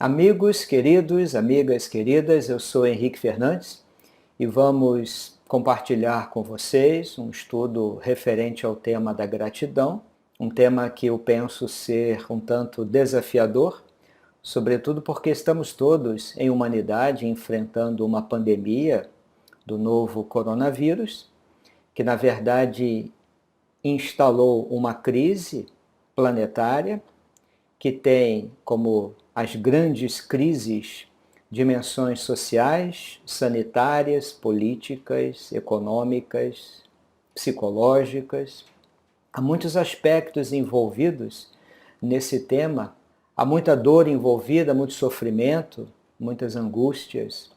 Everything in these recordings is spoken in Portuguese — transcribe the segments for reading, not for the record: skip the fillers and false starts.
Amigos queridos, amigas queridas, eu sou Henrique Fernandes e vamos compartilhar com vocês um estudo referente ao tema da gratidão, um tema que eu penso ser um tanto desafiador, sobretudo porque estamos todos em humanidade enfrentando uma pandemia do novo coronavírus, que na verdade instalou uma crise planetária que tem como as grandes crises dimensões sociais, sanitárias, políticas, econômicas, psicológicas. Há muitos aspectos envolvidos nesse tema, há muita dor envolvida, muito sofrimento, muitas angústias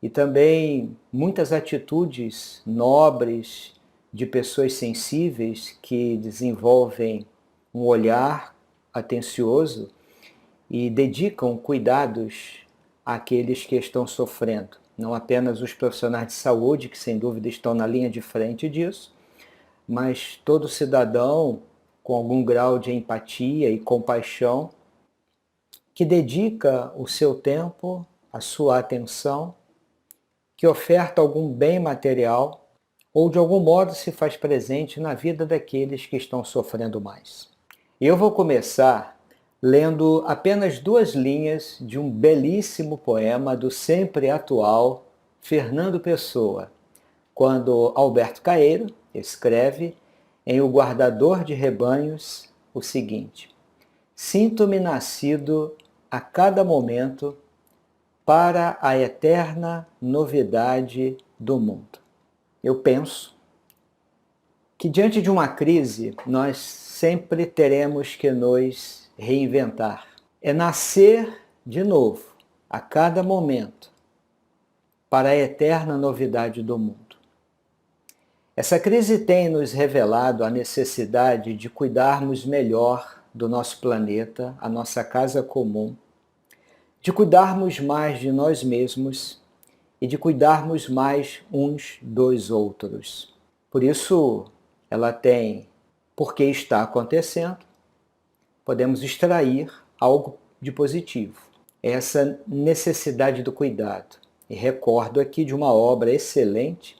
e também muitas atitudes nobres de pessoas sensíveis que desenvolvem um olhar atencioso e dedicam cuidados àqueles que estão sofrendo. Não apenas os profissionais de saúde, que sem dúvida estão na linha de frente disso, mas todo cidadão com algum grau de empatia e compaixão que dedica o seu tempo, a sua atenção, que oferta algum bem material ou de algum modo se faz presente na vida daqueles que estão sofrendo mais. Eu vou começar lendo apenas 2 linhas de um belíssimo poema do sempre atual Fernando Pessoa, quando Alberto Caeiro escreve em O Guardador de Rebanhos o seguinte: sinto-me nascido a cada momento para a eterna novidade do mundo. Eu penso que diante de uma crise nós sempre teremos que nos reinventar. É nascer de novo, a cada momento, para a eterna novidade do mundo. Essa crise tem nos revelado a necessidade de cuidarmos melhor do nosso planeta, a nossa casa comum, de cuidarmos mais de nós mesmos e de cuidarmos mais uns dos outros. Por isso, ela tem por que está acontecendo, podemos extrair algo de positivo, essa necessidade do cuidado. E recordo aqui de uma obra excelente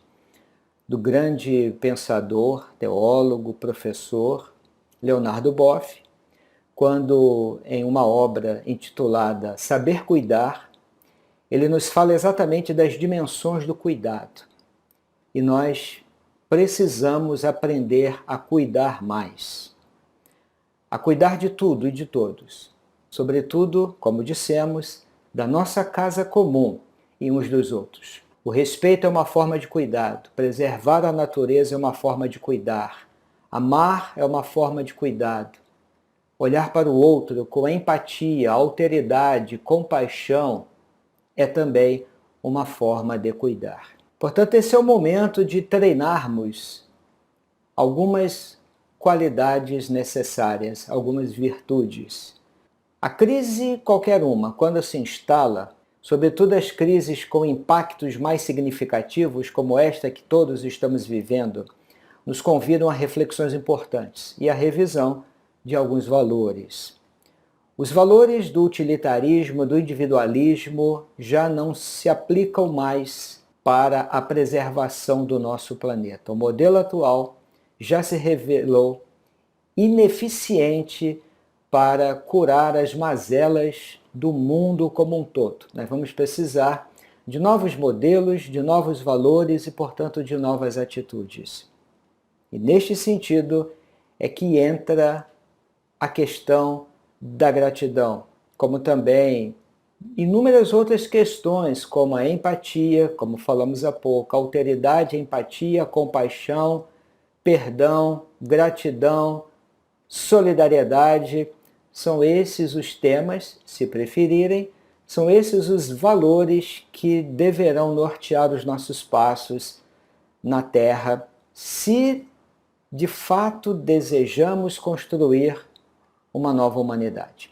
do grande pensador, teólogo, professor Leonardo Boff, quando em uma obra intitulada Saber Cuidar, ele nos fala exatamente das dimensões do cuidado. E nós precisamos aprender a cuidar mais. A cuidar de tudo e de todos. Sobretudo, como dissemos, da nossa casa comum e uns dos outros. O respeito é uma forma de cuidado. Preservar a natureza é uma forma de cuidar. Amar é uma forma de cuidado. Olhar para o outro com empatia, alteridade, compaixão é também uma forma de cuidar. Portanto, esse é o momento de treinarmos algumas qualidades necessárias, algumas virtudes. A crise, qualquer uma, quando se instala, sobretudo as crises com impactos mais significativos, como esta que todos estamos vivendo, nos convidam a reflexões importantes e a revisão de alguns valores. Os valores do utilitarismo, do individualismo, já não se aplicam mais para a preservação do nosso planeta. O modelo atual já se revelou ineficiente para curar as mazelas do mundo como um todo. Nós vamos precisar de novos modelos, de novos valores e, portanto, de novas atitudes. E neste sentido é que entra a questão da gratidão, como também inúmeras outras questões, como a empatia, como falamos há pouco, alteridade, empatia, compaixão, perdão, gratidão, solidariedade. São esses os temas, se preferirem, são esses os valores que deverão nortear os nossos passos na Terra, se de fato desejamos construir uma nova humanidade.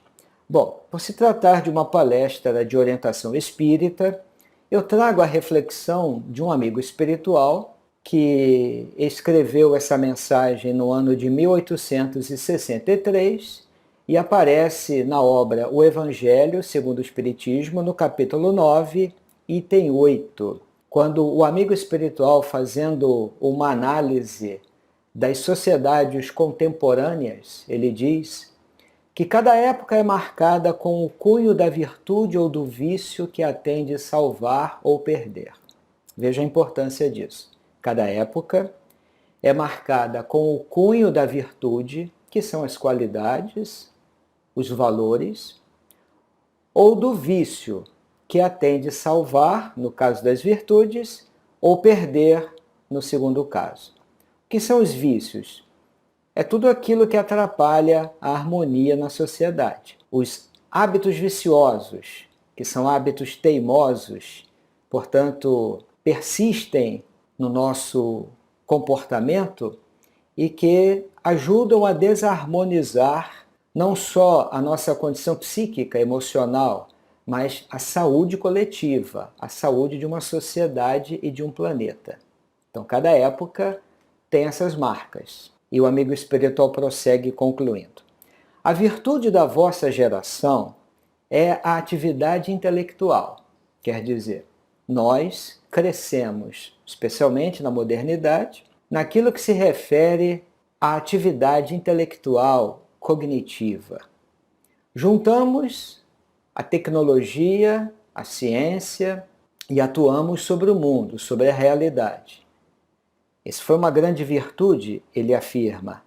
Bom, por se tratar de uma palestra de orientação espírita, eu trago a reflexão de um amigo espiritual que escreveu essa mensagem no ano de 1863 e aparece na obra O Evangelho segundo o Espiritismo, no capítulo 9, item 8, quando o amigo espiritual, fazendo uma análise das sociedades contemporâneas, ele diz que cada época é marcada com o cunho da virtude ou do vício que a tem de salvar ou perder. Veja a importância disso. Cada época é marcada com o cunho da virtude, que são as qualidades, os valores, ou do vício, que a tem de salvar, no caso das virtudes, ou perder, no segundo caso. O que são os vícios? É tudo aquilo que atrapalha a harmonia na sociedade. Os hábitos viciosos, que são hábitos teimosos, portanto, persistem no nosso comportamento e que ajudam a desarmonizar não só a nossa condição psíquica, emocional, mas a saúde coletiva, a saúde de uma sociedade e de um planeta. Então, cada época tem essas marcas. E o amigo espiritual prossegue concluindo. A virtude da vossa geração é a atividade intelectual. Quer dizer, nós crescemos, especialmente na modernidade, naquilo que se refere à atividade intelectual, cognitiva. Juntamos a tecnologia, a ciência e atuamos sobre o mundo, sobre a realidade. Essa foi uma grande virtude, ele afirma,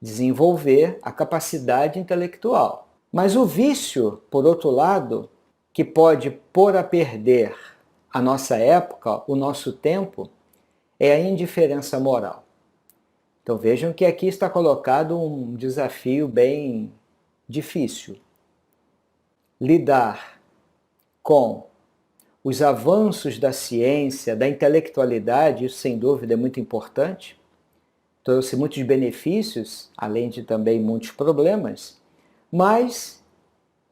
desenvolver a capacidade intelectual. Mas o vício, por outro lado, que pode pôr a perder a nossa época, o nosso tempo, é a indiferença moral. Então vejam que aqui está colocado um desafio bem difícil. Lidar com os avanços da ciência, da intelectualidade, isso sem dúvida é muito importante, trouxe muitos benefícios, além de também muitos problemas, mas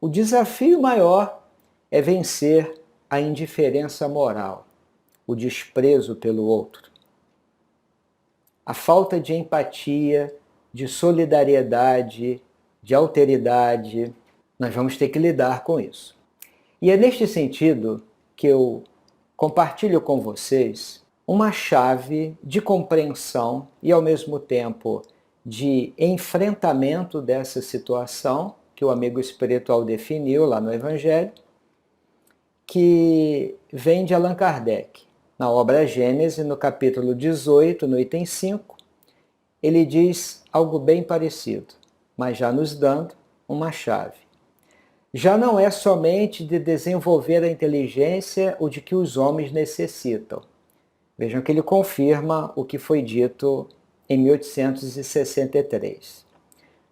o desafio maior é vencer a indiferença moral, o desprezo pelo outro, a falta de empatia, de solidariedade, de alteridade. Nós vamos ter que lidar com isso. E é neste sentido que eu compartilho com vocês uma chave de compreensão e, ao mesmo tempo, de enfrentamento dessa situação que o amigo espiritual definiu lá no Evangelho, que vem de Allan Kardec. Na obra Gênese, no capítulo 18, no item 5, ele diz algo bem parecido, mas já nos dando uma chave. Já não é somente de desenvolver a inteligência o de que os homens necessitam. Vejam que ele confirma o que foi dito em 1863.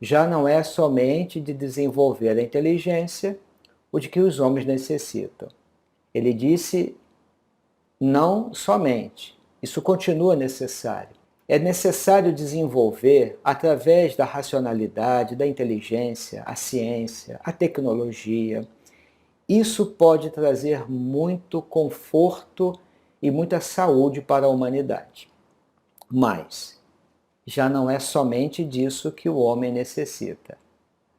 Já não é somente de desenvolver a inteligência o de que os homens necessitam. Ele disse não somente. Isso continua necessário. É necessário desenvolver, através da racionalidade, da inteligência, a ciência, a tecnologia. Isso pode trazer muito conforto e muita saúde para a humanidade. Mas já não é somente disso que o homem necessita.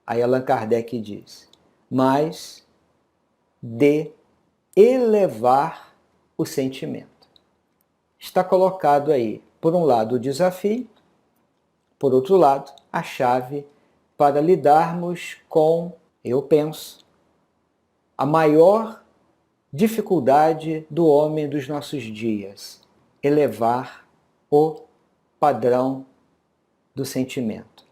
Aí Allan Kardec diz, mas de elevar o sentimento. Está colocado aí, por um lado, o desafio, por outro lado, a chave para lidarmos com, eu penso, a maior dificuldade do homem dos nossos dias, elevar o padrão do sentimento.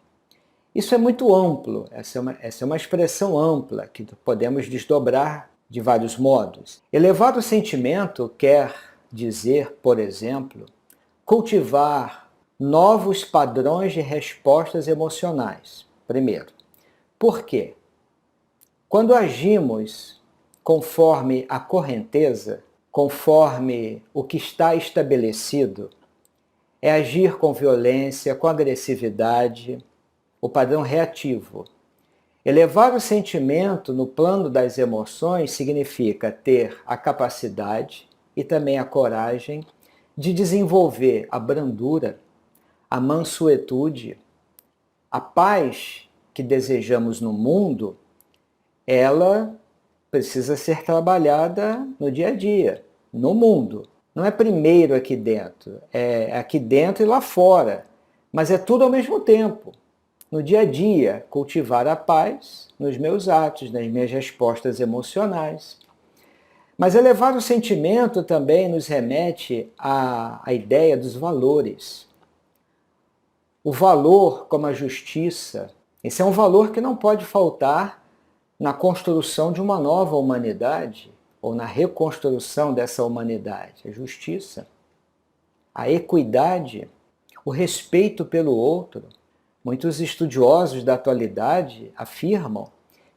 Isso é muito amplo, essa é uma expressão ampla que podemos desdobrar de vários modos. Elevar o sentimento quer dizer, por exemplo, cultivar novos padrões de respostas emocionais. Primeiro, por quê? Quando agimos conforme a correnteza, conforme o que está estabelecido, é agir com violência, com agressividade, o padrão reativo. Elevar o sentimento no plano das emoções significa ter a capacidade e também a coragem de desenvolver a brandura, a mansuetude, a paz que desejamos no mundo, ela precisa ser trabalhada no dia a dia, no mundo. Não é primeiro aqui dentro, é aqui dentro e lá fora, mas é tudo ao mesmo tempo. No dia a dia, cultivar a paz nos meus atos, nas minhas respostas emocionais. Mas elevar o sentimento também nos remete à ideia dos valores. O valor como a justiça, esse é um valor que não pode faltar na construção de uma nova humanidade, ou na reconstrução dessa humanidade. A justiça, a equidade, o respeito pelo outro. Muitos estudiosos da atualidade afirmam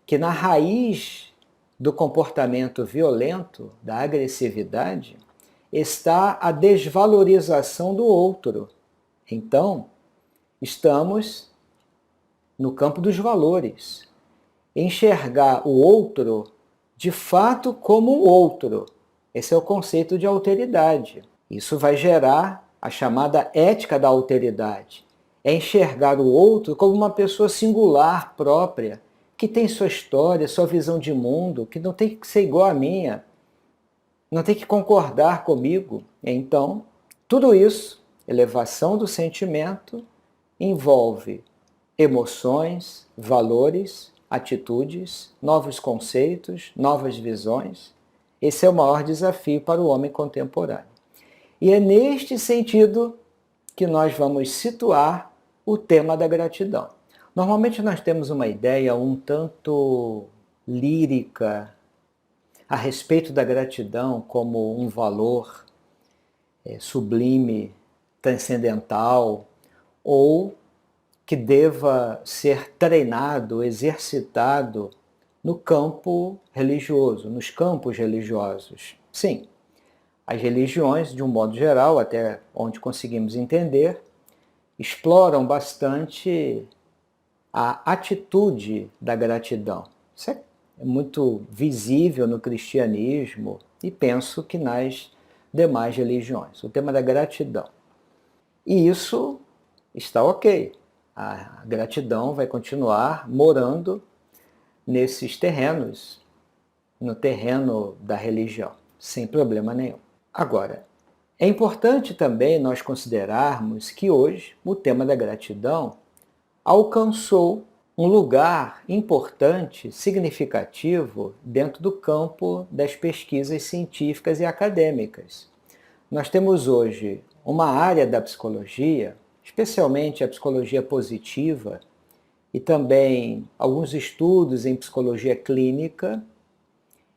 que na raiz do comportamento violento, da agressividade, está a desvalorização do outro. Então, estamos no campo dos valores. Enxergar o outro de fato como um outro. Esse é o conceito de alteridade. Isso vai gerar a chamada ética da alteridade. É enxergar o outro como uma pessoa singular, própria, que tem sua história, sua visão de mundo, que não tem que ser igual à minha, não tem que concordar comigo. Então, tudo isso, elevação do sentimento, envolve emoções, valores, atitudes, novos conceitos, novas visões. Esse é o maior desafio para o homem contemporâneo. E é neste sentido que nós vamos situar o tema da gratidão. Normalmente nós temos uma ideia um tanto lírica a respeito da gratidão como um valor sublime, transcendental, ou que deva ser treinado, exercitado no campo religioso, nos campos religiosos. Sim, as religiões, de um modo geral, até onde conseguimos entender, exploram bastante a atitude da gratidão. Isso é muito visível no cristianismo e penso que nas demais religiões. O tema da gratidão. E isso está ok. A gratidão vai continuar morando nesses terrenos, no terreno da religião, sem problema nenhum. Agora, é importante também nós considerarmos que hoje o tema da gratidão alcançou um lugar importante, significativo, dentro do campo das pesquisas científicas e acadêmicas. Nós temos hoje uma área da psicologia, especialmente a psicologia positiva, e também alguns estudos em psicologia clínica,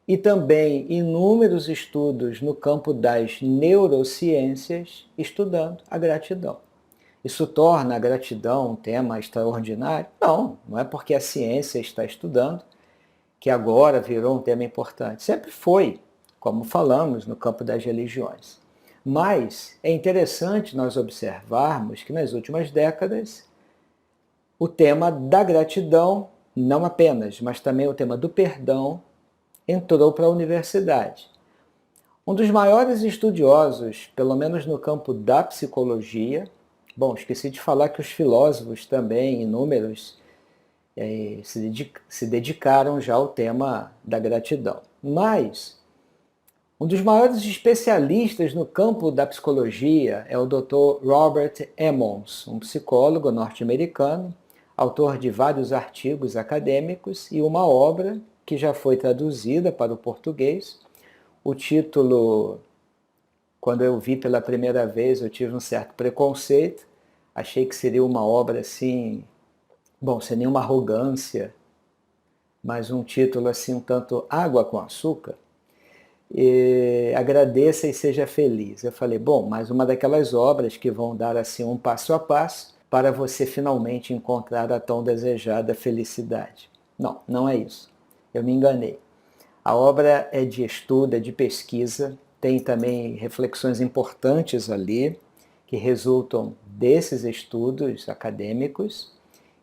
e também inúmeros estudos no campo das neurociências, estudando a gratidão. Isso torna a gratidão um tema extraordinário? Não, não é porque a ciência está estudando que agora virou um tema importante. Sempre foi, como falamos no campo das religiões. Mas é interessante nós observarmos que nas últimas décadas o tema da gratidão, não apenas, mas também o tema do perdão, entrou para a universidade. Um dos maiores estudiosos, pelo menos no campo da psicologia, bom, esqueci de falar que os filósofos também, inúmeros, se dedicaram já ao tema da gratidão. Mas um dos maiores especialistas no campo da psicologia é o Dr. Robert Emmons, um psicólogo norte-americano, autor de vários artigos acadêmicos e uma obra que já foi traduzida para o português. O título, quando eu vi pela primeira vez, eu tive um certo preconceito, achei que seria uma obra assim, bom, sem nenhuma arrogância, mas um título assim um tanto água com açúcar. Agradeça e seja feliz. Eu falei, bom, mais uma daquelas obras que vão dar assim um passo a passo para você finalmente encontrar a tão desejada felicidade. Não, não é isso. Eu me enganei. A obra é de estudo, é de pesquisa, tem também reflexões importantes ali, que resultam desses estudos acadêmicos,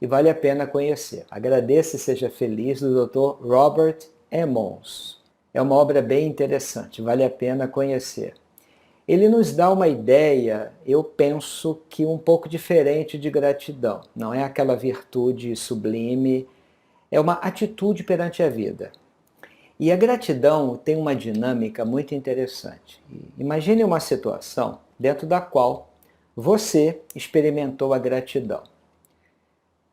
e vale a pena conhecer. Agradeça e seja feliz, do Dr. Robert Emmons. É uma obra bem interessante, vale a pena conhecer. ele nos dá uma ideia, eu penso que um pouco diferente de gratidão. Não é aquela virtude sublime, é uma atitude perante a vida. E a gratidão tem uma dinâmica muito interessante. Imagine uma situação dentro da qual você experimentou a gratidão.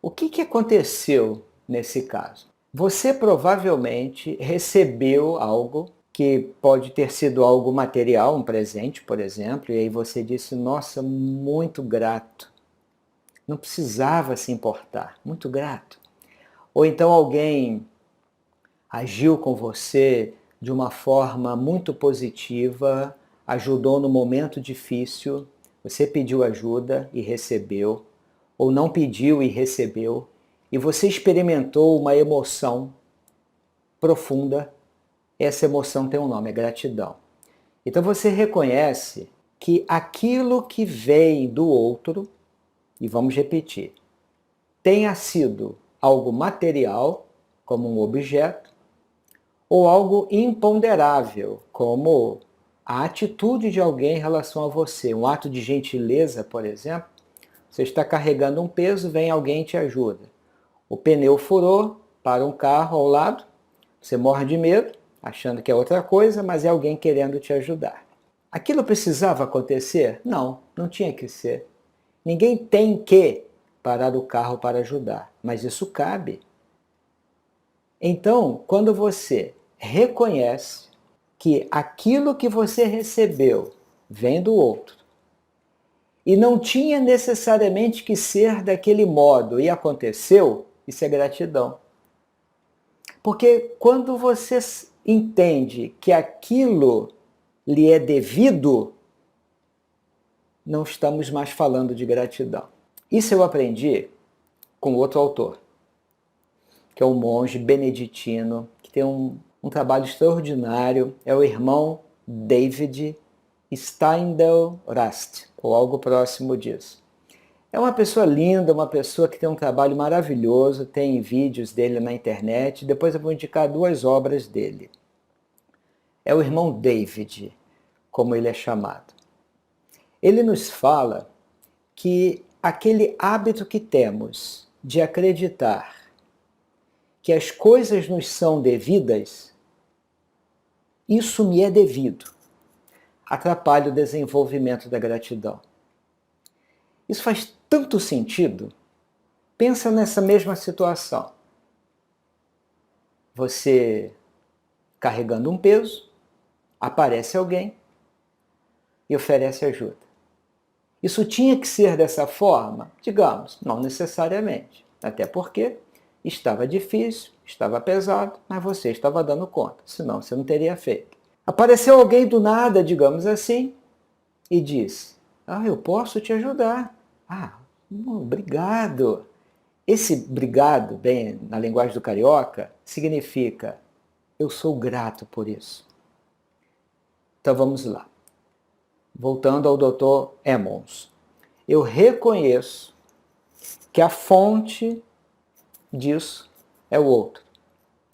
O que aconteceu nesse caso? Você provavelmente recebeu algo que pode ter sido algo material, um presente, por exemplo, e aí você disse, nossa, muito grato. Não precisava se importar, muito grato. Ou então alguém agiu com você de uma forma muito positiva, ajudou no momento difícil, você pediu ajuda e recebeu, ou não pediu e recebeu, e você experimentou uma emoção profunda. Essa emoção tem um nome, é gratidão. Então você reconhece que aquilo que vem do outro, e vamos repetir, tenha sido algo material, como um objeto, ou algo imponderável, como a atitude de alguém em relação a você, um ato de gentileza, por exemplo. Você está carregando um peso, vem alguém e te ajuda. O pneu furou, para um carro ao lado, você morre de medo, achando que é outra coisa, mas é alguém querendo te ajudar. Aquilo precisava acontecer? Não, não tinha que ser. Ninguém tem que parar o carro para ajudar, mas isso cabe. Então, quando você reconhece que aquilo que você recebeu vem do outro, e não tinha necessariamente que ser daquele modo, e aconteceu, isso é gratidão. Porque quando você entende que aquilo lhe é devido, não estamos mais falando de gratidão. Isso eu aprendi com outro autor, que é um monge beneditino, que tem um trabalho extraordinário, é o irmão David Steindl-Rast, ou algo próximo disso. É uma pessoa linda, uma pessoa que tem um trabalho maravilhoso, tem vídeos dele na internet, depois eu vou indicar 2 obras dele. É o irmão David, como ele é chamado. Ele nos fala que aquele hábito que temos de acreditar que as coisas nos são devidas, isso me é devido, atrapalha o desenvolvimento da gratidão. Isso faz tanto sentido. Pensa nessa mesma situação. Você carregando um peso, aparece alguém e oferece ajuda. Isso tinha que ser dessa forma? Digamos, não necessariamente. Até porque estava difícil, estava pesado, mas você estava dando conta, senão você não teria feito. Apareceu alguém do nada, digamos assim, e disse, eu posso te ajudar. Obrigado. Esse obrigado, bem, na linguagem do carioca, significa eu sou grato por isso. Então vamos lá. Voltando ao Dr. Emmons. Eu reconheço que a fonte disso é o outro.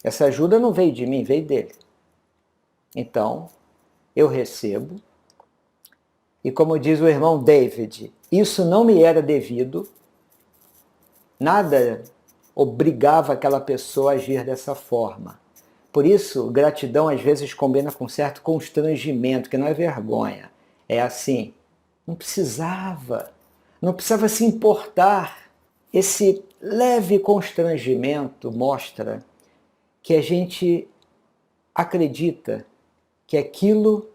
Essa ajuda não veio de mim, veio dele. Então, eu recebo. E como diz o irmão David, isso não me era devido. Nada obrigava aquela pessoa a agir dessa forma. Por isso, gratidão às vezes combina com certo constrangimento, que não é vergonha. É assim, não precisava se importar. Esse leve constrangimento mostra que a gente acredita que aquilo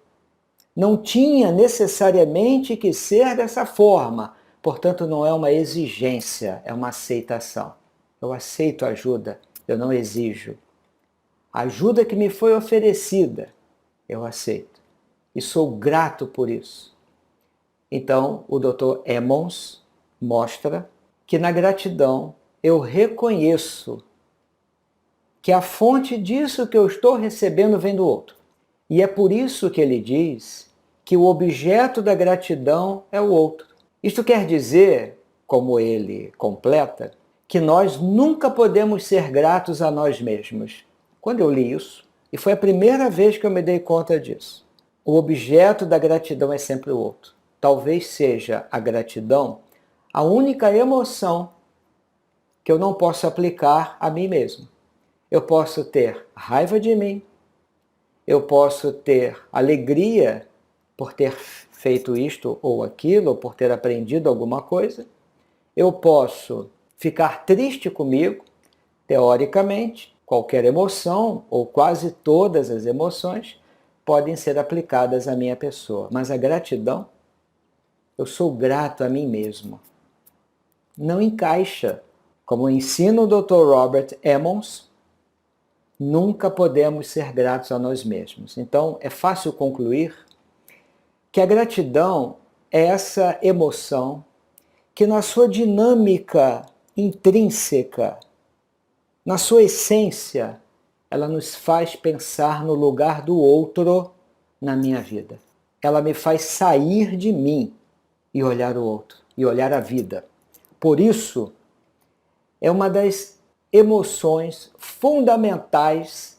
não tinha necessariamente que ser dessa forma. Portanto, não é uma exigência, é uma aceitação. Eu aceito a ajuda, eu não exijo. A ajuda que me foi oferecida, eu aceito. E sou grato por isso. Então, o Dr. Emmons mostra que na gratidão eu reconheço que a fonte disso que eu estou recebendo vem do outro. E é por isso que ele diz que o objeto da gratidão é o outro. Isto quer dizer, como ele completa, que nós nunca podemos ser gratos a nós mesmos. Quando eu li isso, e foi a primeira vez que eu me dei conta disso, o objeto da gratidão é sempre o outro. Talvez seja a gratidão a única emoção que eu não posso aplicar a mim mesmo. Eu posso ter raiva de mim, eu posso ter alegria por ter feito isto ou aquilo, ou por ter aprendido alguma coisa. Eu posso ficar triste comigo, teoricamente, qualquer emoção, ou quase todas as emoções, podem ser aplicadas à minha pessoa. Mas a gratidão, eu sou grato a mim mesmo. Não encaixa. Como ensina o Dr. Robert Emmons, nunca podemos ser gratos a nós mesmos. Então, é fácil concluir que a gratidão é essa emoção que na sua dinâmica intrínseca, na sua essência, ela nos faz pensar no lugar do outro na minha vida. Ela me faz sair de mim e olhar o outro, e olhar a vida. Por isso, é uma das emoções fundamentais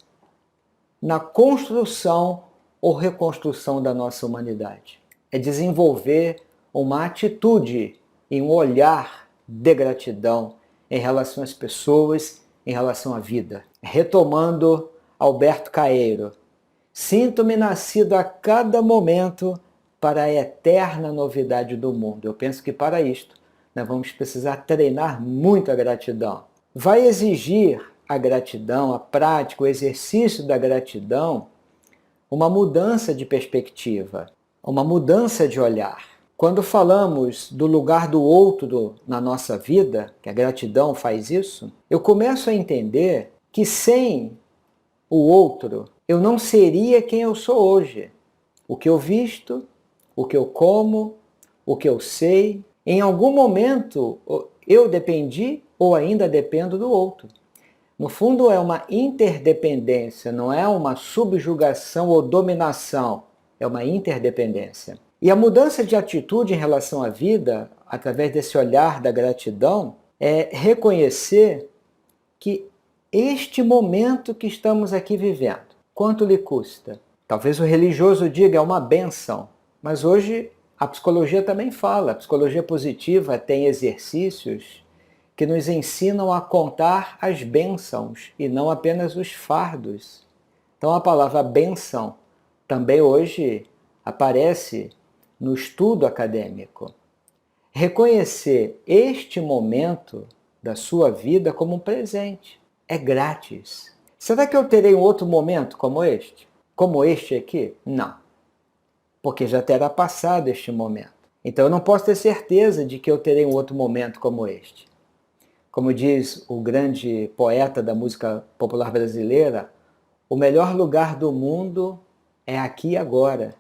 na construção ou reconstrução da nossa humanidade. É desenvolver uma atitude e um olhar de gratidão em relação às pessoas, em relação à vida. Retomando Alberto Caeiro, sinto-me nascido a cada momento para a eterna novidade do mundo. Eu penso que para isto nós vamos precisar treinar muito a gratidão. Vai exigir a gratidão, a prática, o exercício da gratidão, uma mudança de perspectiva, uma mudança de olhar. Quando falamos do lugar do outro na nossa vida, que a gratidão faz isso, eu começo a entender que sem o outro eu não seria quem eu sou hoje. O que eu visto, o que eu como, o que eu sei, em algum momento eu dependi ou ainda dependo do outro. No fundo, é uma interdependência, não é uma subjugação ou dominação, é uma interdependência. E a mudança de atitude em relação à vida, através desse olhar da gratidão, é reconhecer que este momento que estamos aqui vivendo, quanto lhe custa? Talvez o religioso diga é uma bênção, mas hoje a psicologia também fala, a psicologia positiva tem exercícios que nos ensinam a contar as bênçãos e não apenas os fardos. Então a palavra bênção também hoje aparece no estudo acadêmico. Reconhecer este momento da sua vida como um presente. É grátis. Será que eu terei um outro momento como este? Como este aqui? Não. Porque já terá passado este momento. Então eu não posso ter certeza de que eu terei um outro momento como este. Como diz o grande poeta da música popular brasileira, o melhor lugar do mundo é aqui e agora,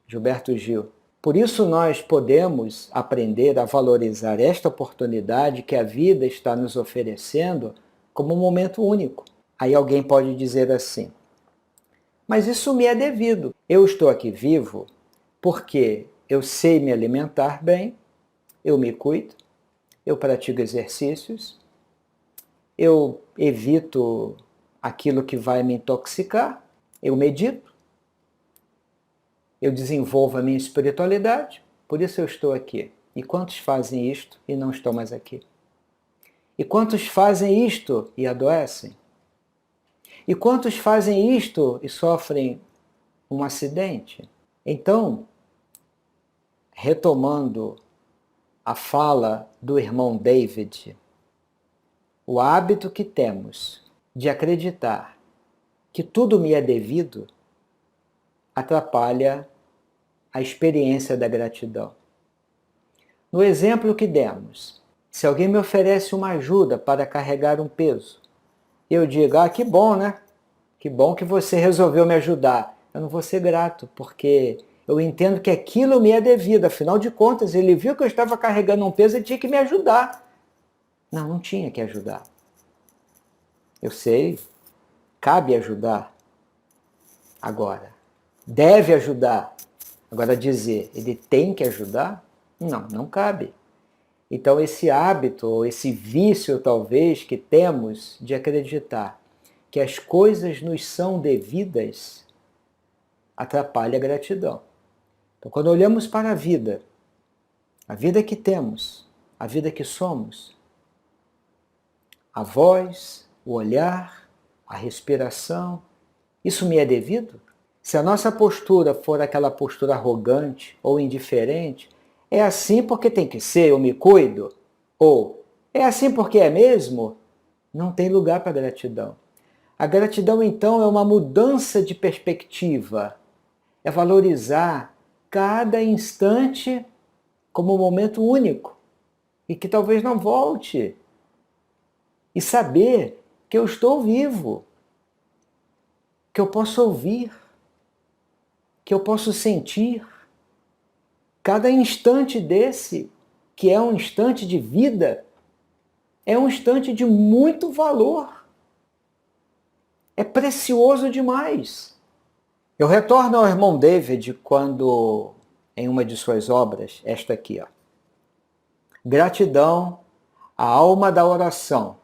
Gilberto Gil. Por isso nós podemos aprender a valorizar esta oportunidade que a vida está nos oferecendo como um momento único. Aí alguém pode dizer assim, mas isso me é devido. Eu estou aqui vivo porque eu sei me alimentar bem, eu me cuido, eu pratico exercícios, eu evito aquilo que vai me intoxicar, eu medito, eu desenvolvo a minha espiritualidade, por isso eu estou aqui. E quantos fazem isto e não estão mais aqui? E quantos fazem isto e adoecem? E quantos fazem isto e sofrem um acidente? Então, retomando a fala do irmão David, o hábito que temos de acreditar que tudo me é devido atrapalha a experiência da gratidão. No exemplo que demos, se alguém me oferece uma ajuda para carregar um peso, eu digo, que bom, né? Que bom que você resolveu me ajudar. Eu não vou ser grato, porque eu entendo que aquilo me é devido. Afinal de contas, ele viu que eu estava carregando um peso e tinha que me ajudar. Não, não tinha que ajudar. Eu sei, cabe ajudar. Agora, deve ajudar. Agora dizer, ele tem que ajudar? Não, não cabe. Então esse hábito, ou esse vício talvez que temos de acreditar que as coisas nos são devidas, atrapalha a gratidão. Então, quando olhamos para a vida que temos, a vida que somos, a voz, o olhar, a respiração, isso me é devido? Se a nossa postura for aquela postura arrogante ou indiferente, é assim porque tem que ser, eu me cuido, ou é assim porque é mesmo, não tem lugar para gratidão. A gratidão, então, é uma mudança de perspectiva, é valorizar cada instante como um momento único e que talvez não volte. E saber que eu estou vivo, que eu posso ouvir, que eu posso sentir. Cada instante desse, que é um instante de vida, é um instante de muito valor. É precioso demais. Eu retorno ao irmão David quando, em uma de suas obras, esta aqui, ó. Gratidão, a alma da oração.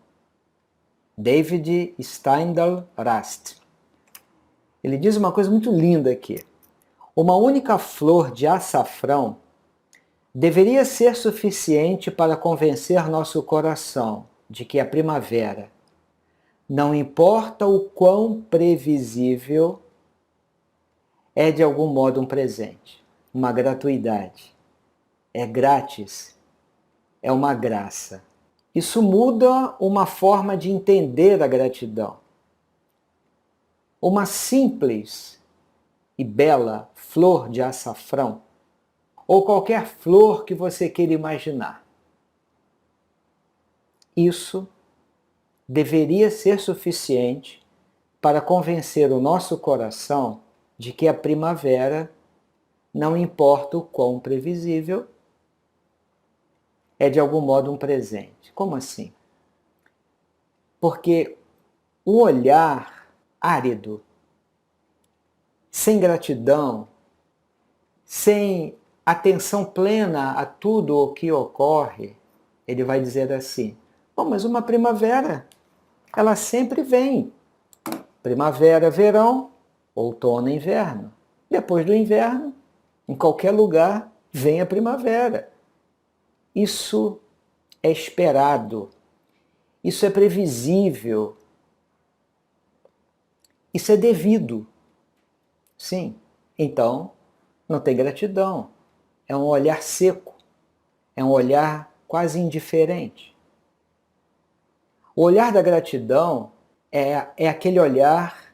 David Steindl Rast. Ele diz uma coisa muito linda aqui. Uma única flor de açafrão deveria ser suficiente para convencer nosso coração de que a primavera, não importa o quão previsível, é de algum modo um presente, uma gratuidade. É grátis, é uma graça. Isso muda uma forma de entender a gratidão. Uma simples e bela flor de açafrão, ou qualquer flor que você queira imaginar. Isso deveria ser suficiente para convencer o nosso coração de que a primavera, não importa o quão previsível, é de algum modo um presente. Como assim? Porque um olhar árido, sem gratidão, sem atenção plena a tudo o que ocorre, ele vai dizer assim: bom, mas uma primavera, ela sempre vem. Primavera, verão, outono, inverno. Depois do inverno, em qualquer lugar, vem a primavera. Isso é esperado. Isso é previsível. Isso é devido. Sim. Então, não tem gratidão. É um olhar seco. É um olhar quase indiferente. O olhar da gratidão é aquele olhar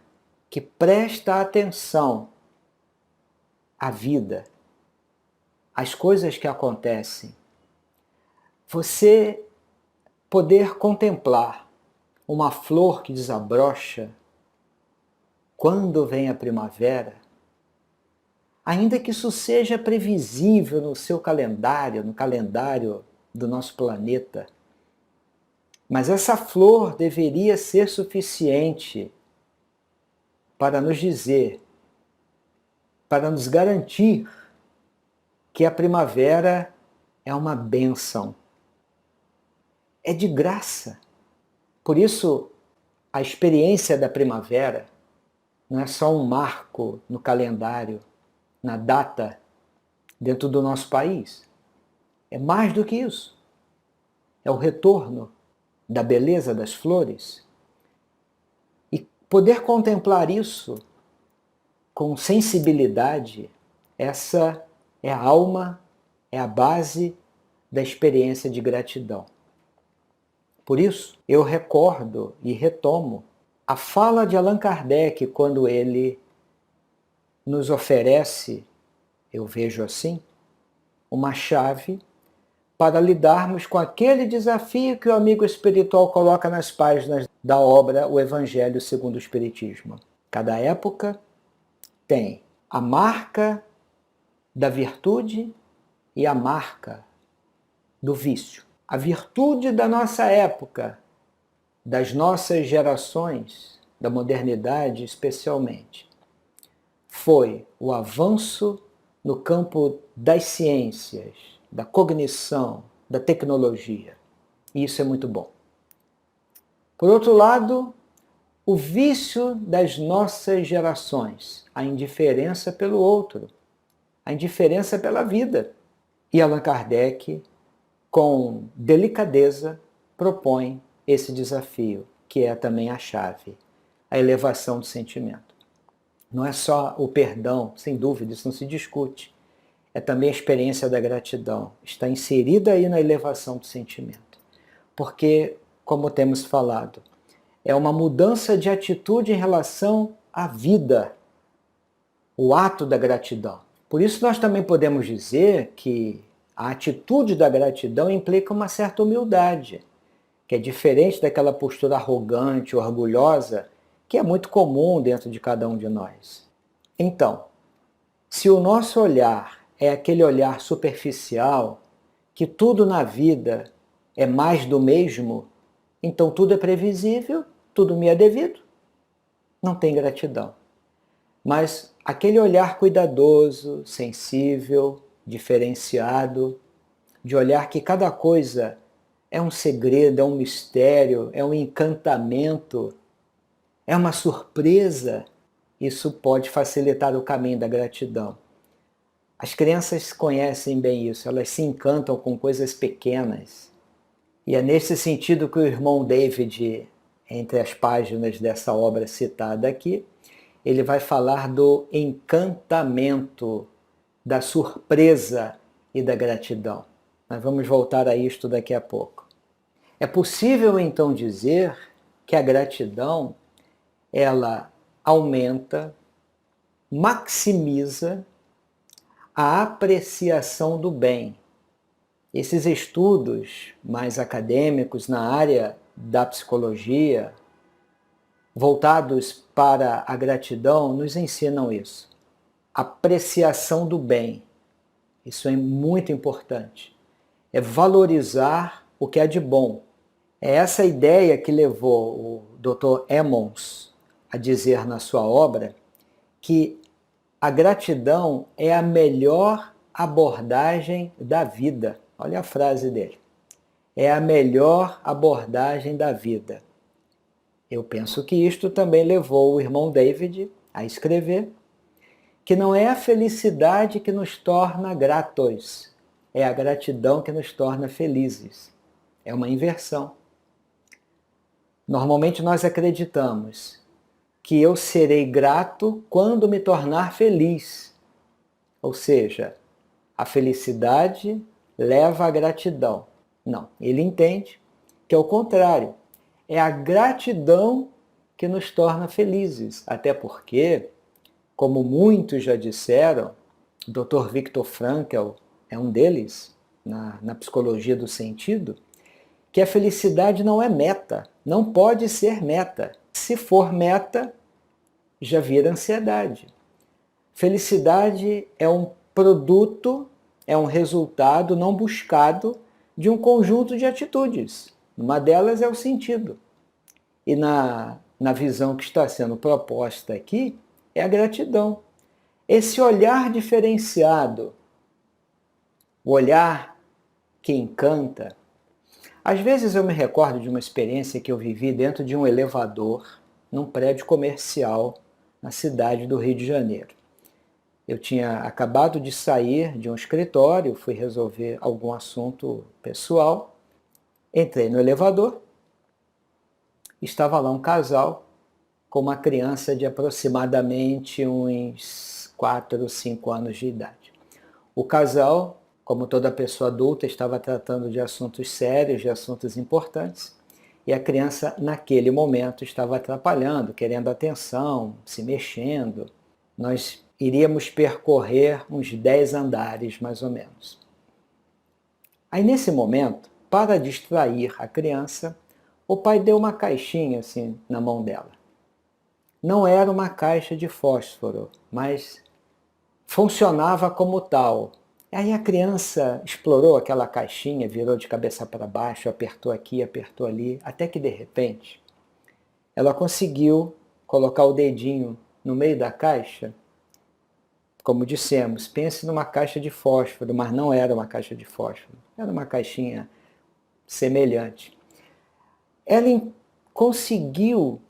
que presta atenção à vida, às coisas que acontecem. Você poder contemplar uma flor que desabrocha quando vem a primavera, ainda que isso seja previsível no seu calendário, no calendário do nosso planeta, mas essa flor deveria ser suficiente para nos dizer, para nos garantir que a primavera é uma bênção. É de graça. Por isso, a experiência da primavera não é só um marco no calendário, na data, dentro do nosso país. É mais do que isso. É o retorno da beleza das flores. E poder contemplar isso com sensibilidade, essa é a alma, é a base da experiência de gratidão. Por isso, eu recordo e retomo a fala de Allan Kardec quando ele nos oferece, eu vejo assim, uma chave para lidarmos com aquele desafio que o amigo espiritual coloca nas páginas da obra O Evangelho segundo o Espiritismo. Cada época tem a marca da virtude e a marca do vício. A virtude da nossa época, das nossas gerações, da modernidade especialmente, foi o avanço no campo das ciências, da cognição, da tecnologia. E isso é muito bom. Por outro lado, o vício das nossas gerações, a indiferença pelo outro, a indiferença pela vida. E Allan Kardec, com delicadeza, propõe esse desafio, que é também a chave, a elevação do sentimento. Não é só o perdão, sem dúvida, isso não se discute. É também a experiência da gratidão, está inserida aí na elevação do sentimento. Porque, como temos falado, é uma mudança de atitude em relação à vida, o ato da gratidão. Por isso nós também podemos dizer que a atitude da gratidão implica uma certa humildade, que é diferente daquela postura arrogante, orgulhosa, que é muito comum dentro de cada um de nós. Então, se o nosso olhar é aquele olhar superficial, que tudo na vida é mais do mesmo, então tudo é previsível, tudo me é devido, não tem gratidão. Mas aquele olhar cuidadoso, sensível, diferenciado, de olhar que cada coisa é um segredo, é um mistério, é um encantamento, é uma surpresa, isso pode facilitar o caminho da gratidão. As crianças conhecem bem isso, elas se encantam com coisas pequenas. E é nesse sentido que o irmão David, entre as páginas dessa obra citada aqui, ele vai falar do encantamento, da surpresa e da gratidão. Nós vamos voltar a isto daqui a pouco. É possível então dizer que a gratidão, ela aumenta, maximiza a apreciação do bem. Esses estudos mais acadêmicos na área da psicologia, voltados para a gratidão, nos ensinam isso. Apreciação do bem. Isso é muito importante. É valorizar o que é de bom. É essa ideia que levou o Dr. Emmons a dizer na sua obra que a gratidão é a melhor abordagem da vida. Olha a frase dele. É a melhor abordagem da vida. Eu penso que isto também levou o irmão David a escrever que não é a felicidade que nos torna gratos, é a gratidão que nos torna felizes. É uma inversão. Normalmente nós acreditamos que eu serei grato quando me tornar feliz. Ou seja, a felicidade leva à gratidão. Não, ele entende que é o contrário. É a gratidão que nos torna felizes. Até porque, como muitos já disseram, o Dr. Viktor Frankl é um deles, na psicologia do sentido, que a felicidade não é meta, não pode ser meta. Se for meta, já vira ansiedade. Felicidade é um produto, é um resultado não buscado de um conjunto de atitudes. Uma delas é o sentido. E na visão que está sendo proposta aqui, é a gratidão. Esse olhar diferenciado, o olhar que encanta. Às vezes eu me recordo de uma experiência que eu vivi dentro de um elevador, num prédio comercial, na cidade do Rio de Janeiro. Eu tinha acabado de sair de um escritório, fui resolver algum assunto pessoal, entrei no elevador, estava lá um casal com uma criança de aproximadamente uns 4 ou 5 anos de idade. O casal, como toda pessoa adulta, estava tratando de assuntos sérios, de assuntos importantes, e a criança, naquele momento, estava atrapalhando, querendo atenção, se mexendo. Nós iríamos percorrer uns 10 andares, mais ou menos. Aí, nesse momento, para distrair a criança, o pai deu uma caixinha assim na mão dela. Não era uma caixa de fósforo, mas funcionava como tal. Aí a criança explorou aquela caixinha, virou de cabeça para baixo, apertou aqui, apertou ali, até que de repente ela conseguiu colocar o dedinho no meio da caixa. Como dissemos, pense numa caixa de fósforo, mas não era uma caixa de fósforo, era uma caixinha semelhante. Ela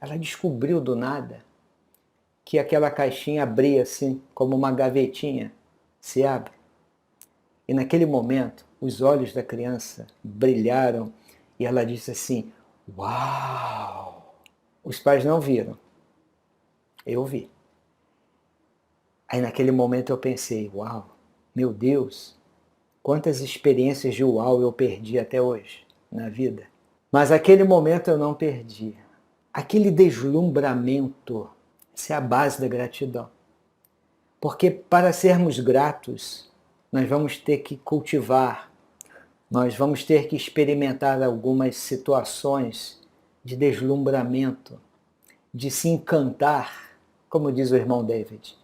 ela descobriu do nada que aquela caixinha abria assim, como uma gavetinha, se abre. E naquele momento, os olhos da criança brilharam e ela disse assim, uau! Os pais não viram, eu vi. Aí naquele momento eu pensei, uau, meu Deus, quantas experiências de uau eu perdi até hoje na vida. Mas aquele momento eu não perdi. Aquele deslumbramento, essa é a base da gratidão. Porque para sermos gratos, nós vamos ter que cultivar, nós vamos ter que experimentar algumas situações de deslumbramento, de se encantar, como diz o irmão David.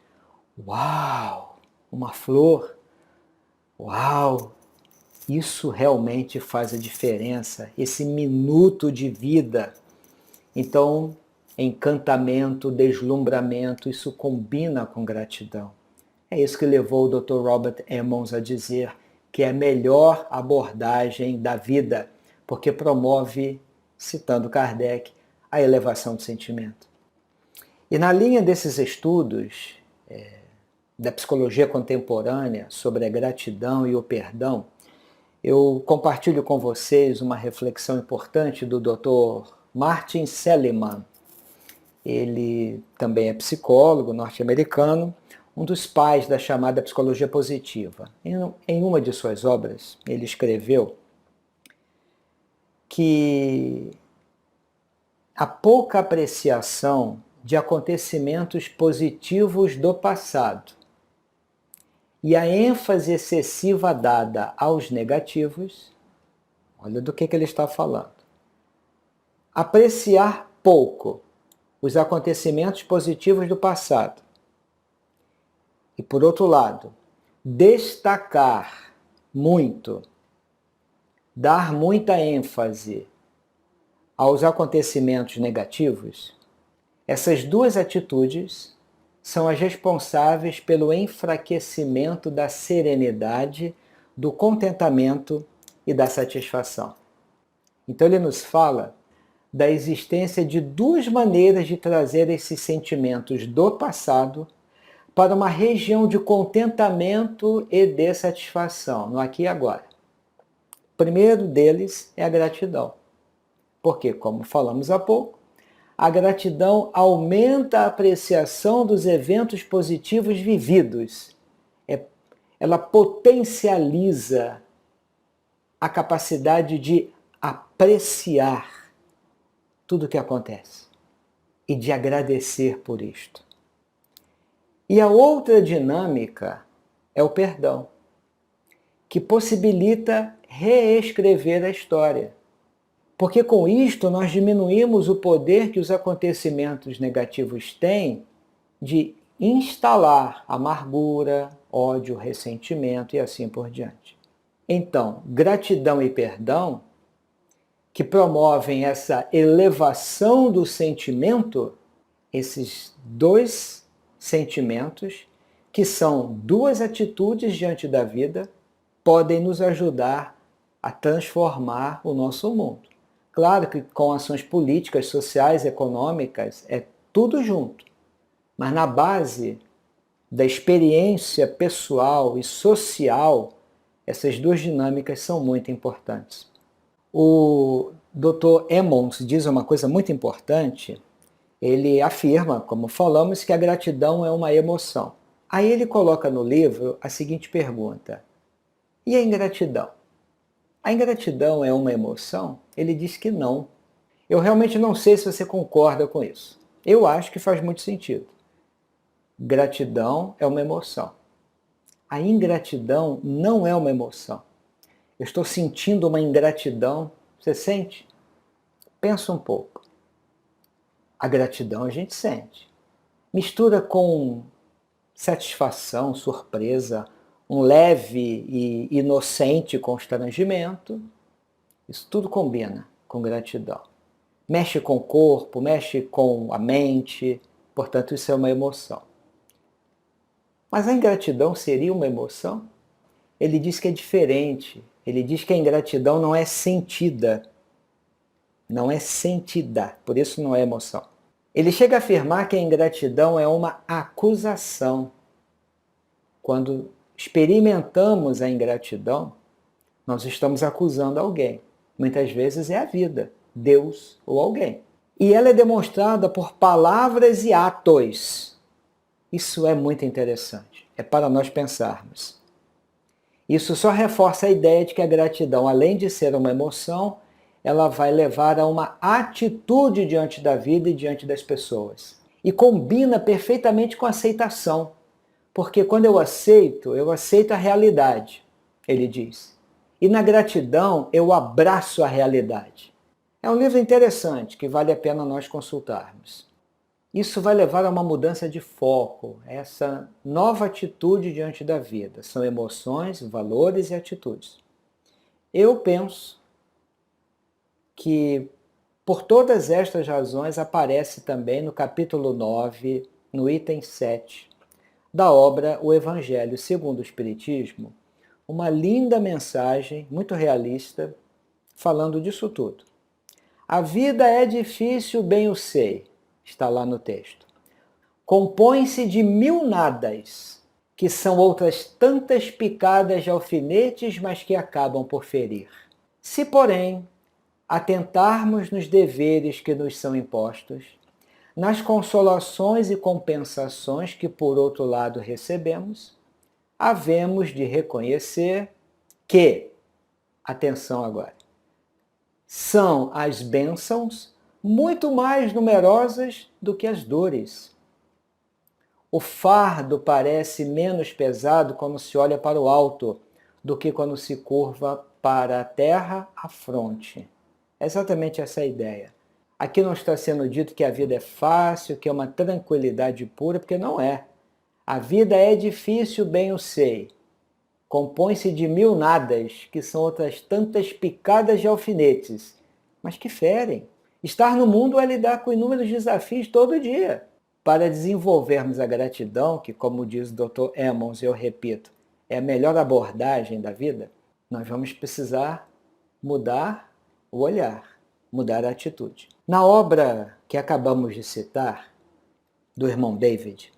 Uau! Uma flor! Uau! Isso realmente faz a diferença, esse minuto de vida. Então, encantamento, deslumbramento, isso combina com gratidão. É isso que levou o Dr. Robert Emmons a dizer que é a melhor abordagem da vida, porque promove, citando Kardec, a elevação do sentimento. E na linha desses estudos da psicologia contemporânea sobre a gratidão e o perdão, eu compartilho com vocês uma reflexão importante do Dr. Martin Seligman. Ele também é psicólogo norte-americano, um dos pais da chamada psicologia positiva. Em uma de suas obras, ele escreveu que a pouca apreciação de acontecimentos positivos do passado e a ênfase excessiva dada aos negativos, olha do que ele está falando. Apreciar pouco os acontecimentos positivos do passado e, por outro lado, destacar muito, dar muita ênfase aos acontecimentos negativos, essas duas atitudes são as responsáveis pelo enfraquecimento da serenidade, do contentamento e da satisfação. Então ele nos fala da existência de duas maneiras de trazer esses sentimentos do passado para uma região de contentamento e de satisfação, no aqui e agora. O primeiro deles é a gratidão. Porque, como falamos há pouco, a gratidão aumenta a apreciação dos eventos positivos vividos. Ela potencializa a capacidade de apreciar tudo o que acontece e de agradecer por isto. E a outra dinâmica é o perdão, que possibilita reescrever a história. Porque com isto nós diminuímos o poder que os acontecimentos negativos têm de instalar amargura, ódio, ressentimento e assim por diante. Então, gratidão e perdão, que promovem essa elevação do sentimento, esses dois sentimentos, que são duas atitudes diante da vida, podem nos ajudar a transformar o nosso mundo. Claro que com ações políticas, sociais, econômicas, é tudo junto. Mas na base da experiência pessoal e social, essas duas dinâmicas são muito importantes. O Dr. Emmons diz uma coisa muito importante. Ele afirma, como falamos, que a gratidão é uma emoção. Aí ele coloca no livro a seguinte pergunta: e a ingratidão? A ingratidão é uma emoção? Ele diz que não. Eu realmente não sei se você concorda com isso. Eu acho que faz muito sentido. Gratidão é uma emoção. A ingratidão não é uma emoção. Eu estou sentindo uma ingratidão. Você sente? Pensa um pouco. A gratidão a gente sente. Mistura com satisfação, surpresa, um leve e inocente constrangimento. Isso tudo combina com gratidão. Mexe com o corpo, mexe com a mente, portanto isso é uma emoção. Mas a ingratidão seria uma emoção? Ele diz que é diferente. Ele diz que a ingratidão não é sentida. não é sentida, por isso não é emoção. Ele chega a afirmar que a ingratidão é uma acusação. Quando experimentamos a ingratidão, nós estamos acusando alguém. Muitas vezes é a vida, Deus ou alguém. E ela é demonstrada por palavras e atos. Isso é muito interessante. É para nós pensarmos. Isso só reforça a ideia de que a gratidão, além de ser uma emoção, ela vai levar a uma atitude diante da vida e diante das pessoas. E combina perfeitamente com a aceitação. Porque quando eu aceito a realidade, ele diz. E na gratidão, eu abraço a realidade. É um livro interessante que vale a pena nós consultarmos. Isso vai levar a uma mudança de foco, essa nova atitude diante da vida. São emoções, valores e atitudes. Eu penso que por todas estas razões aparece também no capítulo 9, no item 7, da obra O Evangelho segundo o Espiritismo, uma linda mensagem, muito realista, falando disso tudo. A vida é difícil, bem o sei, está lá no texto. Compõe-se de 1000 nadas, que são outras tantas picadas de alfinetes, mas que acabam por ferir. Se, porém, atentarmos nos deveres que nos são impostos, nas consolações e compensações que, por outro lado, recebemos, havemos de reconhecer que, atenção agora, são as bênçãos muito mais numerosas do que as dores. O fardo parece menos pesado quando se olha para o alto do que quando se curva para a terra a fronte. É exatamente essa a ideia. Aqui não está sendo dito que a vida é fácil, que é uma tranquilidade pura, porque não é. A vida é difícil, bem o sei. Compõe-se de 1000 nadas, que são outras tantas picadas de alfinetes, mas que ferem. Estar no mundo é lidar com inúmeros desafios todo dia. Para desenvolvermos a gratidão, que, como diz o Dr. Emmons, eu repito, é a melhor abordagem da vida, nós vamos precisar mudar o olhar, mudar a atitude. Na obra que acabamos de citar, do irmão David,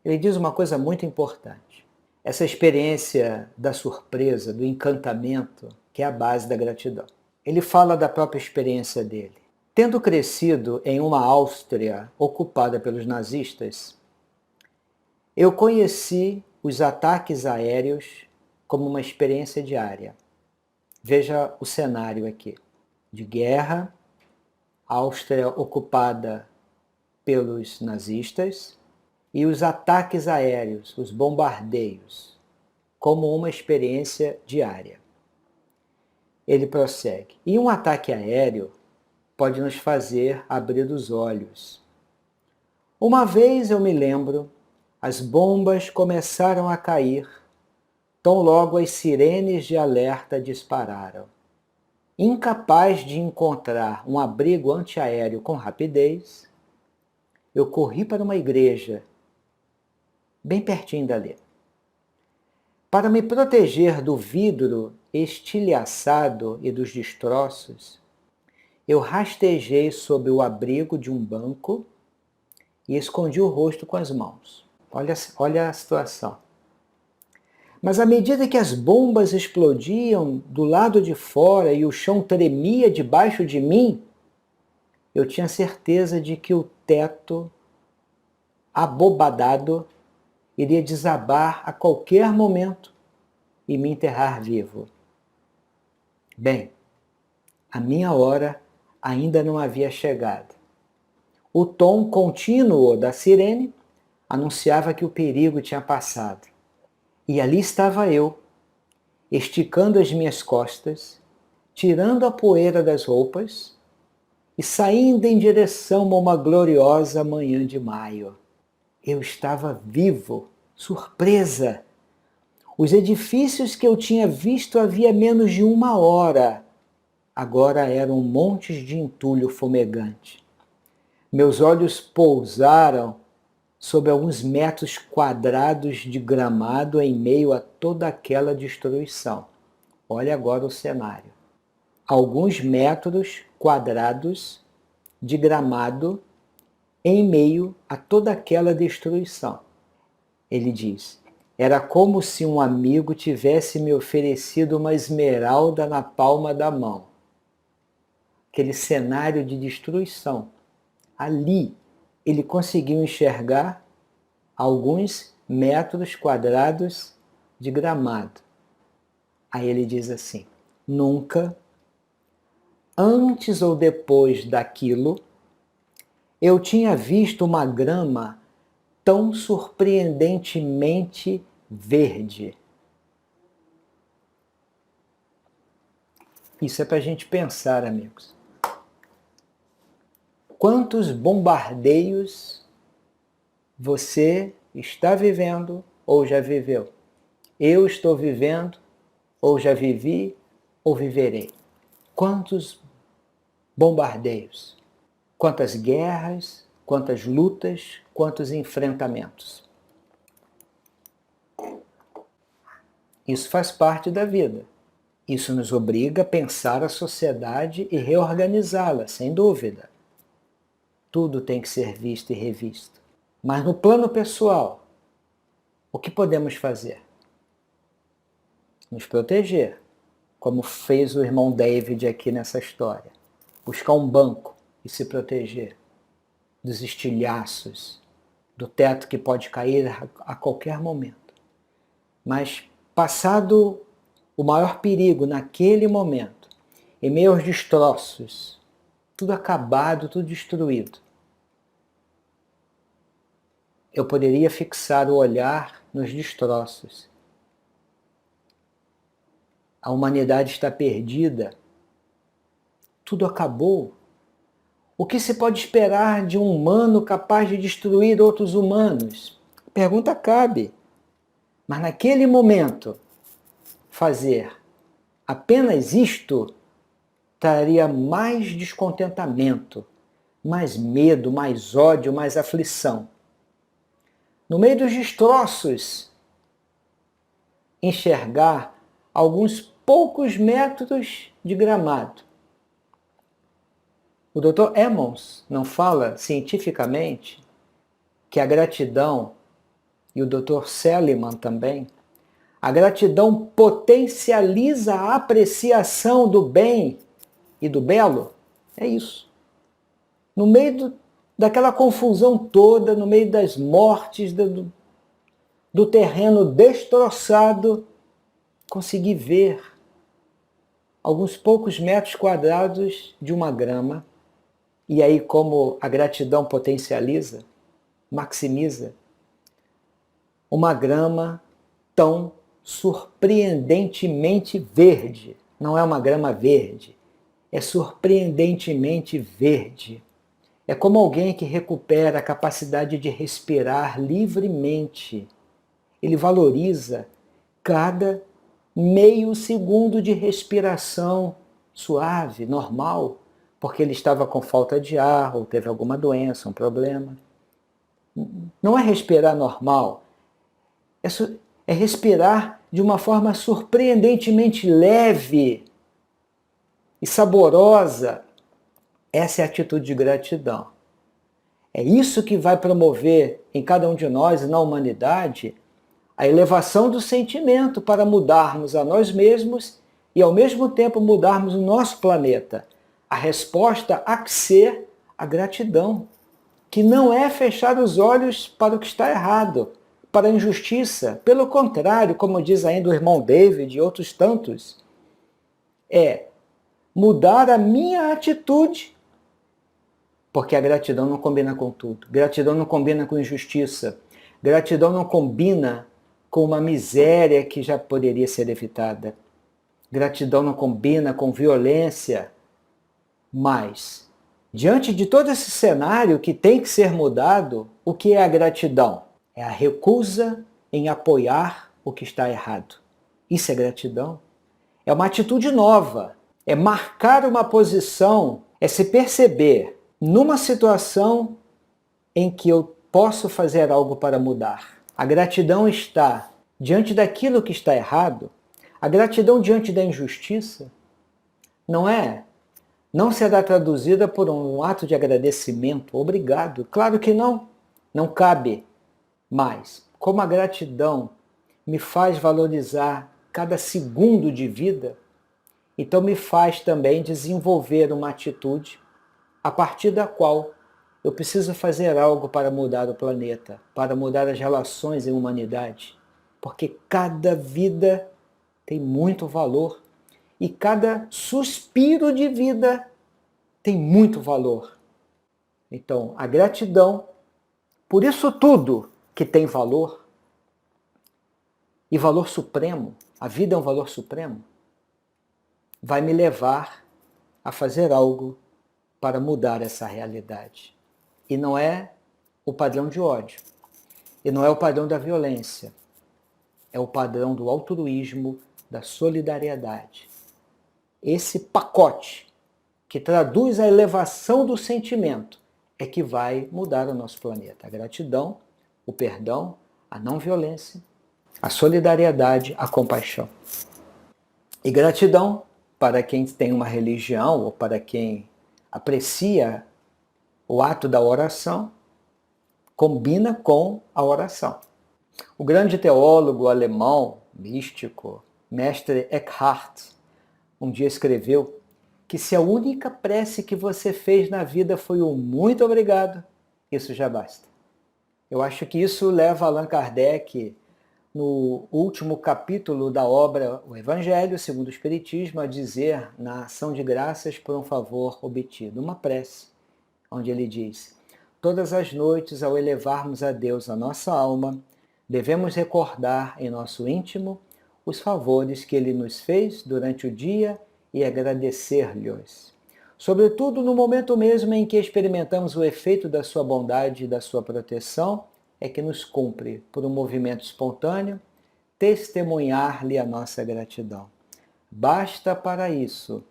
ele diz uma coisa muito importante. Essa experiência da surpresa, do encantamento, que é a base da gratidão. Ele fala da própria experiência dele. Tendo crescido em uma Áustria ocupada pelos nazistas, eu conheci os ataques aéreos como uma experiência diária. Veja o cenário aqui. De guerra, Áustria ocupada pelos nazistas, e os ataques aéreos, os bombardeios, como uma experiência diária. Ele prossegue. E um ataque aéreo pode nos fazer abrir os olhos. Uma vez eu me lembro, as bombas começaram a cair, tão logo as sirenes de alerta dispararam. Incapaz de encontrar um abrigo antiaéreo com rapidez, eu corri para uma igreja, bem pertinho dali. Para me proteger do vidro estilhaçado e dos destroços, eu rastejei sob o abrigo de um banco e escondi o rosto com as mãos. Olha a situação. Mas à medida que as bombas explodiam do lado de fora e o chão tremia debaixo de mim, eu tinha certeza de que o teto, abobadado, iria desabar a qualquer momento e me enterrar vivo. Bem, a minha hora ainda não havia chegado. O tom contínuo da sirene anunciava que o perigo tinha passado. E ali estava eu, esticando as minhas costas, tirando a poeira das roupas e saindo em direção a uma gloriosa manhã de maio. Eu estava vivo, surpresa. Os edifícios que eu tinha visto havia menos de 1 hora, agora eram montes de entulho fumegante. Meus olhos pousaram sobre alguns metros quadrados de gramado em meio a toda aquela destruição. Olha agora o cenário. alguns metros quadrados de gramado em meio a toda aquela destruição. Ele diz, era como se um amigo tivesse me oferecido uma esmeralda na palma da mão. Aquele cenário de destruição. Ali, ele conseguiu enxergar alguns metros quadrados de gramado. Aí ele diz assim, nunca, antes ou depois daquilo, eu tinha visto uma grama tão surpreendentemente verde. Isso é para a gente pensar, amigos. Quantos bombardeios você está vivendo ou já viveu? Eu estou vivendo, ou já vivi, ou viverei. Quantos bombardeios? Quantas guerras, quantas lutas, quantos enfrentamentos. Isso faz parte da vida. Isso nos obriga a pensar a sociedade e reorganizá-la, sem dúvida. Tudo tem que ser visto e revisto. Mas no plano pessoal, o que podemos fazer? Nos proteger, como fez o irmão David aqui nessa história. Buscar um banco e se proteger dos estilhaços, do teto que pode cair a qualquer momento. Mas passado o maior perigo naquele momento, em meio aos destroços, tudo acabado, tudo destruído, eu poderia fixar o olhar nos destroços. A humanidade está perdida, tudo acabou. O que se pode esperar de um humano capaz de destruir outros humanos? A pergunta cabe. Mas naquele momento, fazer apenas isto traria mais descontentamento, mais medo, mais ódio, mais aflição. No meio dos destroços, enxergar alguns poucos metros de gramado. O Dr. Emmons não fala cientificamente que a gratidão, e o Dr. Seligman também, a gratidão potencializa a apreciação do bem e do belo? É isso. No meio daquela confusão toda, no meio das mortes, do terreno destroçado, consegui ver alguns poucos metros quadrados de uma grama. E aí, como a gratidão potencializa, maximiza, uma grama tão surpreendentemente verde. Não é uma grama verde, é surpreendentemente verde. É como alguém que recupera a capacidade de respirar livremente. Ele valoriza cada meio segundo de respiração suave, normal, porque ele estava com falta de ar, ou teve alguma doença, um problema. Não é respirar normal, é respirar de uma forma surpreendentemente leve e saborosa. Essa é a atitude de gratidão. É isso que vai promover em cada um de nós e na humanidade a elevação do sentimento para mudarmos a nós mesmos e ao mesmo tempo mudarmos o nosso planeta. A resposta há que ser a gratidão, que não é fechar os olhos para o que está errado, para a injustiça. Pelo contrário, como diz ainda o irmão David e outros tantos, é mudar a minha atitude, porque a gratidão não combina com tudo. Gratidão não combina com injustiça. Gratidão não combina com uma miséria que já poderia ser evitada. Gratidão não combina com violência. Mas, diante de todo esse cenário que tem que ser mudado, o que é a gratidão? É a recusa em apoiar o que está errado. Isso é gratidão? É uma atitude nova. É marcar uma posição, é se perceber numa situação em que eu posso fazer algo para mudar. A gratidão está diante daquilo que está errado, a gratidão diante da injustiça, não é? Não será traduzida por um ato de agradecimento, obrigado. Claro que não, não cabe. Mas, como a gratidão me faz valorizar cada segundo de vida, então me faz também desenvolver uma atitude a partir da qual eu preciso fazer algo para mudar o planeta, para mudar as relações em humanidade. Porque cada vida tem muito valor e cada suspiro de vida tem muito valor. Então, a gratidão, por isso tudo que tem valor, e valor supremo, a vida é um valor supremo, vai me levar a fazer algo para mudar essa realidade. E não é o padrão de ódio, e não é o padrão da violência, é o padrão do altruísmo, da solidariedade. Esse pacote que traduz a elevação do sentimento é que vai mudar o nosso planeta. A gratidão, o perdão, a não violência, a solidariedade, a compaixão. E gratidão, para quem tem uma religião ou para quem aprecia o ato da oração, combina com a oração. O grande teólogo alemão, místico, mestre Eckhart, um dia escreveu que se a única prece que você fez na vida foi um muito obrigado, isso já basta. Eu acho que isso leva Allan Kardec, no último capítulo da obra O Evangelho segundo o Espiritismo, a dizer na ação de graças por um favor obtido, uma prece, onde ele diz: todas as noites, ao elevarmos a Deus a nossa alma, devemos recordar em nosso íntimo os favores que Ele nos fez durante o dia e agradecer-lhes. Sobretudo no momento mesmo em que experimentamos o efeito da sua bondade e da sua proteção, é que nos cumpre, por um movimento espontâneo, testemunhar-lhe a nossa gratidão. Basta para isso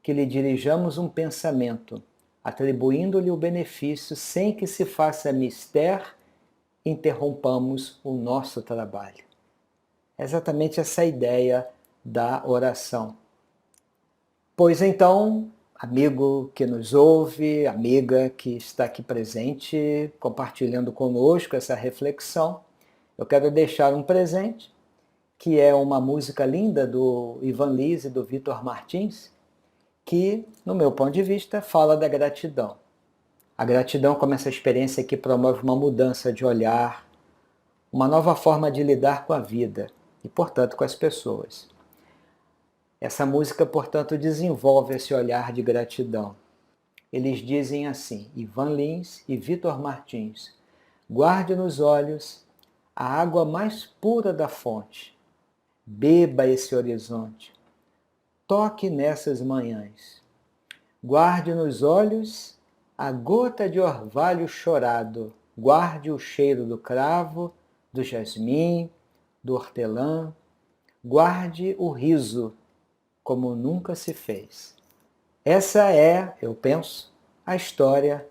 que lhe dirijamos um pensamento, atribuindo-lhe o benefício sem que se faça mister, interrompamos o nosso trabalho. É exatamente essa ideia da oração. Pois então, amigo que nos ouve, amiga que está aqui presente, compartilhando conosco essa reflexão, eu quero deixar um presente, que é uma música linda do Ivan Lins e do Vitor Martins, que, no meu ponto de vista, fala da gratidão. A gratidão como essa experiência que promove uma mudança de olhar, uma nova forma de lidar com a vida e, portanto, com as pessoas. Essa música, portanto, desenvolve esse olhar de gratidão. Eles dizem assim, Ivan Lins e Vitor Martins: guarde nos olhos a água mais pura da fonte, beba esse horizonte, toque nessas manhãs, guarde nos olhos a gota de orvalho chorado, guarde o cheiro do cravo, do jasmim, do hortelã, guarde o riso, como nunca se fez. Essa é, eu penso, a história,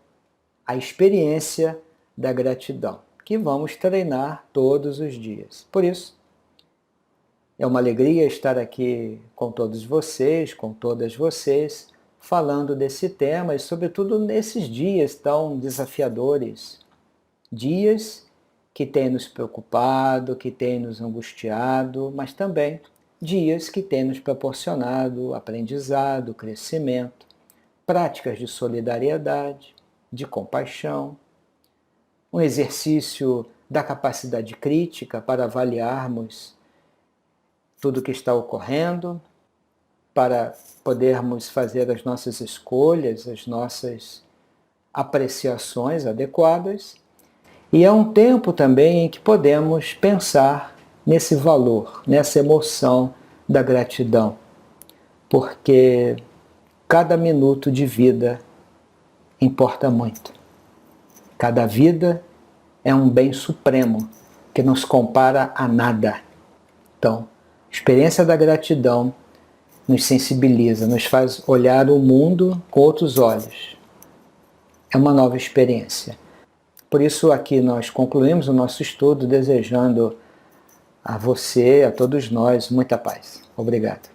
a experiência da gratidão, que vamos treinar todos os dias. Por isso, é uma alegria estar aqui com todos vocês, com todas vocês, falando desse tema e, sobretudo, nesses dias tão desafiadores. Dias que têm nos preocupado, que têm nos angustiado, mas também dias que têm nos proporcionado aprendizado, crescimento, práticas de solidariedade, de compaixão, um exercício da capacidade crítica para avaliarmos tudo o que está ocorrendo, para podermos fazer as nossas escolhas, as nossas apreciações adequadas. E é um tempo também em que podemos pensar nesse valor, nessa emoção da gratidão, porque cada minuto de vida importa muito. Cada vida é um bem supremo que nos compara a nada. Então, a experiência da gratidão nos sensibiliza, nos faz olhar o mundo com outros olhos. É uma nova experiência. Por isso, aqui nós concluímos o nosso estudo desejando a você, a todos nós, muita paz. Obrigado.